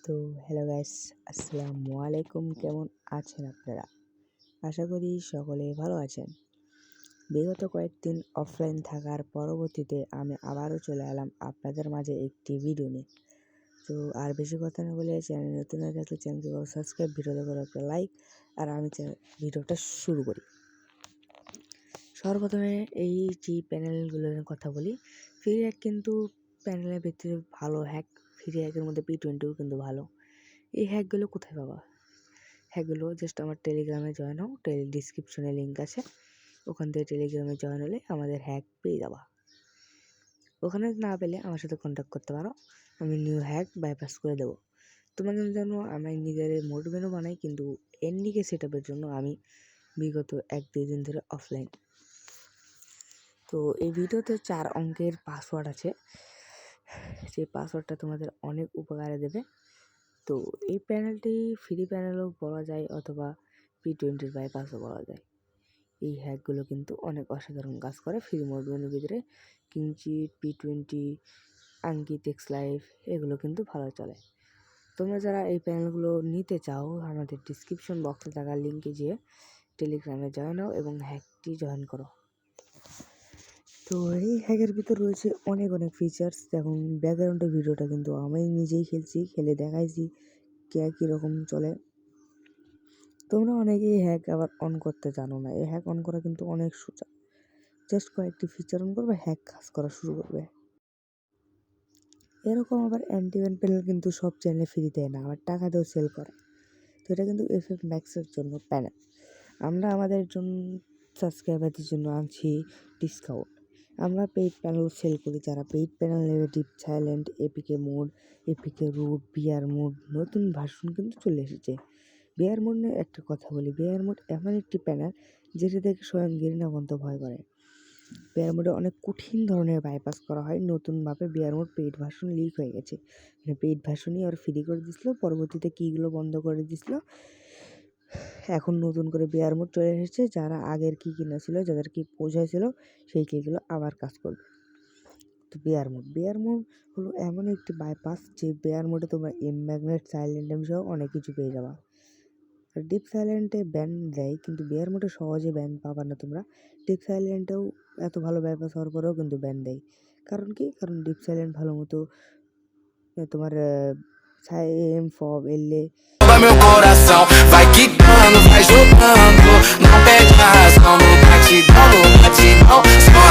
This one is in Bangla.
তো হ্যালো গাইস, আসসালামু আলাইকুম। কেমন আছেন আপনারা? আশা করি সকলে ভালো আছেন। বিগত কয়েকদিন অফলাইন থাকার পরবর্তীতে আমি আবারও চলে এলাম আপনাদের মাঝে একটি ভিডিও নিয়ে। তো আর বেশি কথা না বলে চ্যানেল নতুন হয়ে থাকলে চ্যানেলটি করে সাবস্ক্রাইব, ভিডিওতে করে একটা লাইক, আর আমি ভিডিওটা শুরু করি। সর্বপ্রথমে এই যে প্যানেলগুলোর কথা বলি, ফ্রি হ্যাক কিন্তু প্যানেলের ভিতরে ভালো হ্যাক, ফ্রি হ্যাকের মধ্যে P20 কিন্তু ভালো। এই হ্যাকগুলো কোথায় পাবা? হ্যাকগুলো জাস্ট আমার টেলিগ্রামে জয়েন হও, ডিসক্রিপশনে লিঙ্ক আছে, ওখান থেকে টেলিগ্রামে জয়েন হলে আমাদের হ্যাক পেয়ে যাবা। ওখানে না পেলে আমার সাথে কন্ট্যাক্ট করতে পারো, আমি নিউ হ্যাক বাইপাস করে দেবো। তোমাদের জন্য আমি নিজের মোড মেনু বানাই, কিন্তু এনডিকে সেট আপের জন্য আমি বিগত 1-2 দিন ধরে অফলাইন। তো এই ভিডিওতে 4 অঙ্কের পাসওয়ার্ড আছে, সেই পাসওয়ার্ডটা তোমাদের অনেক উপকারে দেবে। তো এই প্যানেলটি ফ্রি প্যানেলও বলা যায়, অথবা P20 বাইপাসও বলা যায়। এই হ্যাকগুলো কিন্তু অনেক অসাধারণ কাজ করে ফ্রি মোড মেনুর ভিতরে। কিঞ্চিত, P20, আঙ্কিত, এক্স লাইফ এগুলো কিন্তু ভালো চলে। তোমরা যারা এই প্যানেলগুলো নিতে চাও, আমাদের ডিসক্রিপশন বক্সে থাকা লিঙ্কে যেয়ে টেলিগ্রামে জয়েন হও এবং হ্যাকটি জয়েন করো। তো এই হ্যাকের ভিতর রয়েছে অনেক ফিচার্স। এখন ব্যাকগ্রাউন্ডের ভিডিওটা কিন্তু আমি নিজেই খেলে দেখাইছি কীরকম চলে। তোমরা অনেকেই হ্যাক আবার অন করতে জানো না। এই হ্যাক অন করা কিন্তু অনেক সোজা, জাস্ট কয়েকটি ফিচার অন করবে, হ্যাক কাজ করা শুরু করবে। এরকম আবার অ্যান্টিভ্যান প্যানেল কিন্তু সব চ্যানেলে ফ্রি দেয় না, আবার টাকা দিয়েও সেল করে। তো এটা কিন্তু FF ম্যাক্সের জন্য প্যানেল। আমরা আমাদের জন্য সাবস্ক্রাইবারদের জন্য আনছি ডিসকাউন্ট। আমরা পেইড প্যানেল সেল করি। যারা পেইড প্যানেল নেবে, deep silent, APK mode, APK root, BR mode নতুন ভার্সন কিন্তু চলে এসেছে। বিআর মোড নিয়ে একটা কথা বলি, বিআর মোড এমন একটি প্যানেল যেটা দেখে স্বয়ং গেরিনা পর্যন্ত ভয় করে। বিআর মোডে অনেক কঠিন ধরনের বাইপাস করা হয়। নতুনভাবে BR mode paid version leak হয়ে গেছে, মানে পেইড ভার্সনই আর ফ্রি করে দিয়েছিল, পরবর্তীতে কীগুলো বন্ধ করে দিয়েছিল। এখন নতুন করে বিআর মোড চলে এসেছে। যারা আগের কি কিনেছিল, যাদের কি ছিল, সেই কিগুলো আবার কাজ করবে। তো বিআর মোড হলো এমন একটি বাইপাস যে বিআর মোডে তোমরা ম্যাগনেট, সাইলেন্ট সহ অনেক কিছু পেয়ে যাবা। আর ডিপ সাইলেন্টে ব্যান দেয়, কিন্তু বিআর মোডে সহজে ব্যান পাবা না তোমরা। ডিপ সাইলেন্টেও এত ভালো বাইপাস হওয়ার পরেও কিন্তু ব্যান দেয়। কারণ কারণ ডিপ সাইলেন্ট ভালো মতো তোমার ফব এলে meu coração vai quicando, vai jogando. Não perde a razão no batidão, só